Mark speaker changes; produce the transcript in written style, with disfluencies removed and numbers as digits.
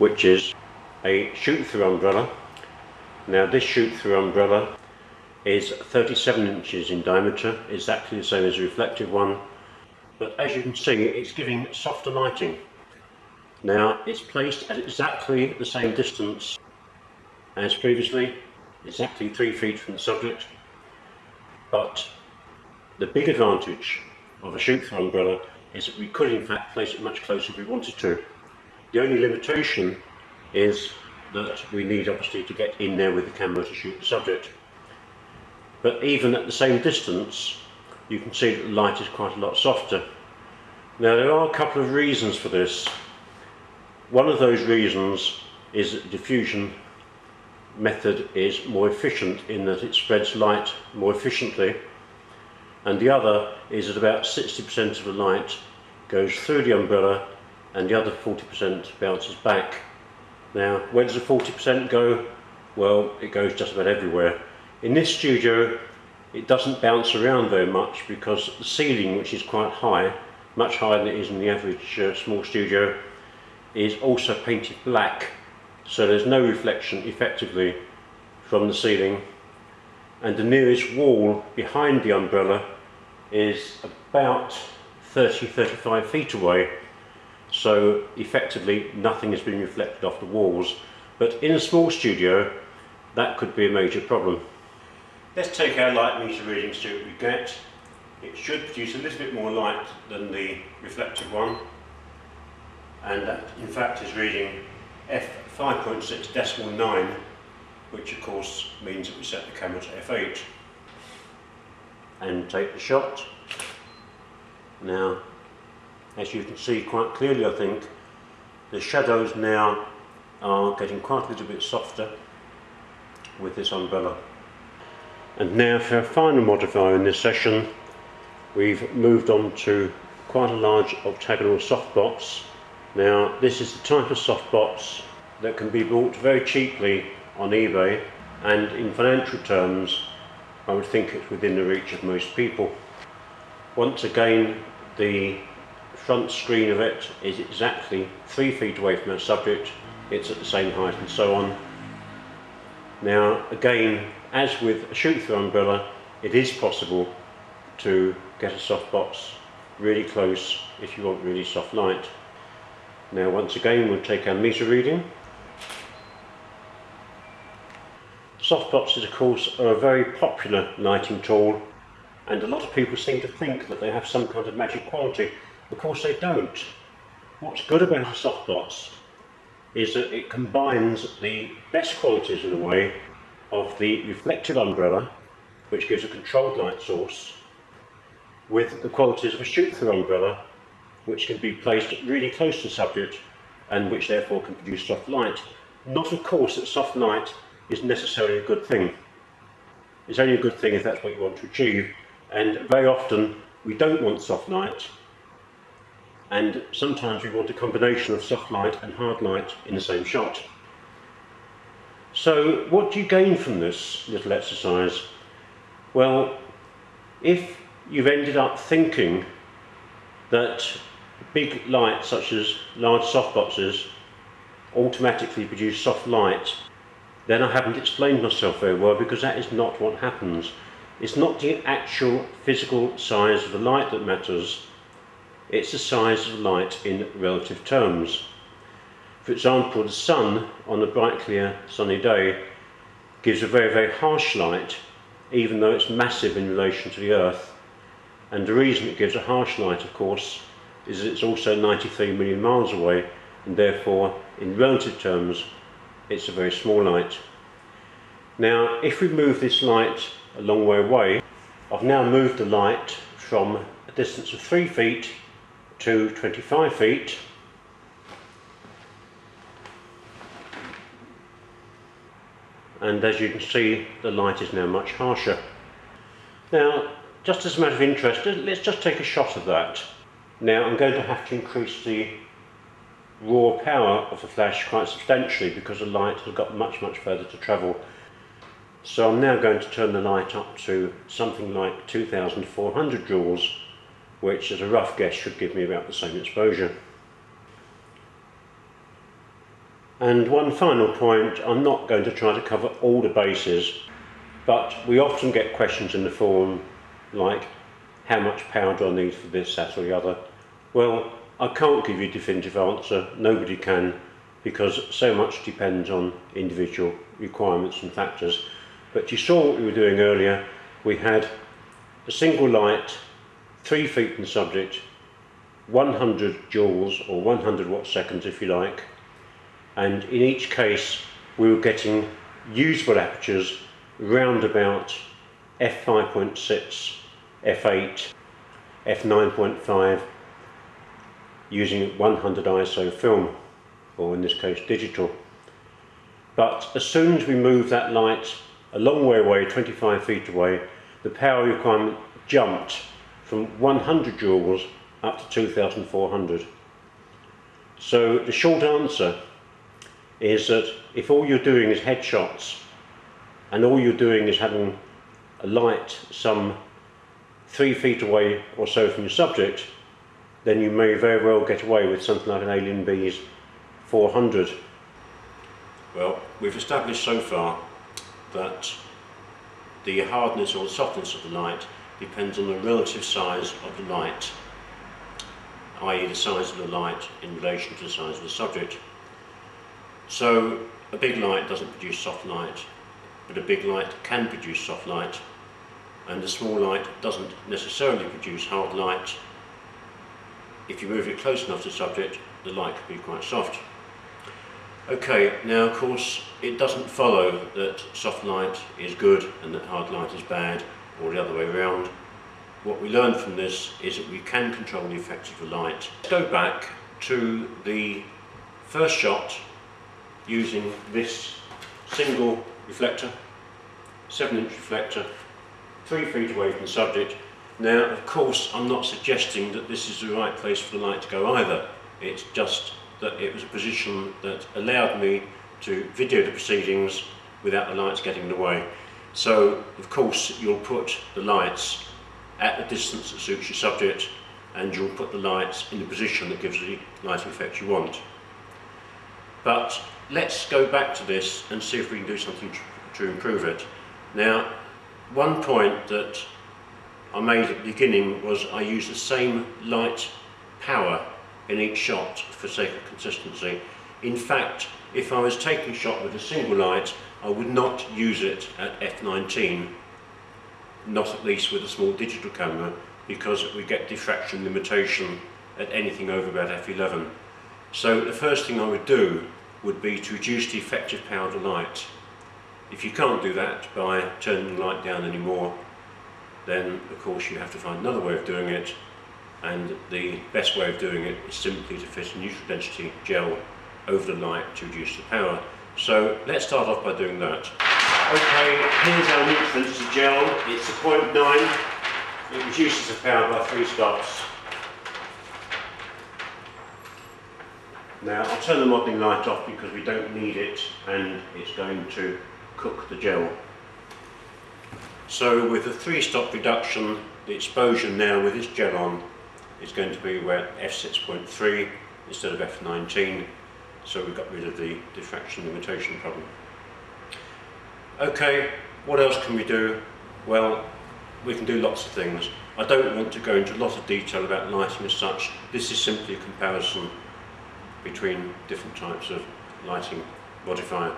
Speaker 1: which is a shoot-through umbrella. Now this shoot-through umbrella is 37 inches in diameter, exactly the same as a reflective one, but as you can see it's giving softer lighting. Now it's placed at exactly the same distance as previously, exactly 3 feet from the subject, but the big advantage of a shoot-through umbrella is that we could in fact place it much closer if we wanted to. The only limitation is that we need obviously to get in there with the camera to shoot the subject. But even at the same distance you can see that the light is quite a lot softer. Now there are a couple of reasons for this. One of those reasons is that the diffusion method is more efficient in that it spreads light more efficiently, and the other is that about 60% of the light goes through the umbrella and the other 40% bounces back. Now where does the 40% go? Well, it goes just about everywhere. In this studio it doesn't bounce around very much because the ceiling, which is quite high, much higher than it is in the average small studio, is also painted black, so there's no reflection effectively from the ceiling, and the nearest wall behind the umbrella is about 30-35 feet away, so effectively nothing has been reflected off the walls. But in a small studio that could be a major problem. Let's take our light meter reading, see what we get. It should produce a little bit more light than the reflective one, and that in fact is reading f5.6.9, which of course means that we set the camera to f8 and take the shot. Now as you can see quite clearly, I think the shadows now are getting quite a little bit softer with this umbrella. And now for our final modifier in this session, we've moved on to quite a large octagonal softbox. Now this is the type of softbox that can be bought very cheaply on eBay, and in financial terms I would think it's within the reach of most people. Once again, the front screen of it is exactly 3 feet away from our subject, it's at the same height and so on. Now again, as with a shoot-through umbrella, it is possible to get a softbox really close if you want really soft light. Now once again we'll take our meter reading. Softboxes of course are a very popular lighting tool, and a lot of people seem to think that they have some kind of magic quality. Of course they don't. What's good about a softbox is that it combines the best qualities in a way of the reflective umbrella, which gives a controlled light source, with the qualities of a shoot-through umbrella, which can be placed really close to the subject and which therefore can produce soft light. Not of course that soft light is necessarily a good thing. It's only a good thing if that's what you want to achieve, and very often we don't want soft light, and sometimes we want a combination of soft light and hard light in the same shot. So what do you gain from this little exercise? Well, if you've ended up thinking that big lights such as large softboxes automatically produce soft light, then I haven't explained myself very well, because that is not what happens. It's not the actual physical size of the light that matters, it's the size of the light in relative terms. For example, the sun on a bright clear sunny day gives a very, very harsh light, even though it's massive in relation to the Earth. And the reason it gives a harsh light, of course, is that it's also 93 million miles away, and therefore in relative terms it's a very small light. Now if we move this light a long way away, I've now moved the light from a distance of 3 feet to 25 feet, and as you can see the light is now much harsher. Now just as a matter of interest, let's just take a shot of that. Now I'm going to have to increase the raw power of the flash quite substantially because the light has got much further to travel. So I'm now going to turn the light up to something like 2400 joules, which as a rough guess should give me about the same exposure. And one final point, I'm not going to try to cover all the bases, but we often get questions in the forum like, how much power do I need for this, that or the other? Well, I can't give you a definitive answer, nobody can, because so much depends on individual requirements and factors. But you saw what we were doing earlier. We had a single light, 3 feet from the subject, 100 joules or 100 watt seconds if you like, and in each case we were getting usable apertures round about f5.6, f8, f9.5 using 100 ISO film, or in this case digital. But as soon as we move that light a long way away, 25 feet away, the power requirement jumped from 100 joules up to 2400. So the short answer is that if all you're doing is headshots and all you're doing is having a light some 3 feet away or so from your subject, then you may very well get away with something like an Alien B's 400. Well, we've established so far that the hardness or the softness of the light depends on the relative size of the light, i.e. the size of the light in relation to the size of the subject. So a big light doesn't produce soft light, but a big light can produce soft light, and a small light doesn't necessarily produce hard light. If you move it close enough to the subject, the light can be quite soft. Okay, now of course it doesn't follow that soft light is good and that hard light is bad, or the other way around. What we learn from this is that we can control the effects of the light. Let's go back to the first shot using this single reflector, 7-inch reflector, 3 feet away from the subject. Now of course I'm not suggesting that this is the right place for the light to go either. It's just that it was a position that allowed me to video the proceedings without the lights getting in the way. So of course you'll put the lights at the distance that suits your subject, and you'll put the lights in the position that gives the lighting effect you want. But let's go back to this and see if we can do something to improve it. Now, one point that I made at the beginning was I used the same light power in each shot for sake of consistency. In fact, if I was taking a shot with a single light, I would not use it at f19, not at least with a small digital camera, because we get diffraction limitation at anything over about f11. So the first thing I would do would be to reduce the effective power of the light. If you can't do that by turning the light down anymore, then of course you have to find another way of doing it, and the best way of doing it is simply to fit a neutral density gel over the light to reduce the power. So let's start off by doing that. Okay, here's our neutral density gel. It's a 0.9. It reduces the power by 3 stops. Now I'll turn the modelling light off because we don't need it and it's going to cook the gel. So with a 3-stop reduction, the exposure now with this gel on is going to be at f6.3 instead of f19, so we've got rid of the diffraction limitation problem. Okay, what else can we do? Well, we can do lots of things. I don't want to go into a lot of detail about lighting as such. This is simply a comparison between different types of lighting modifier.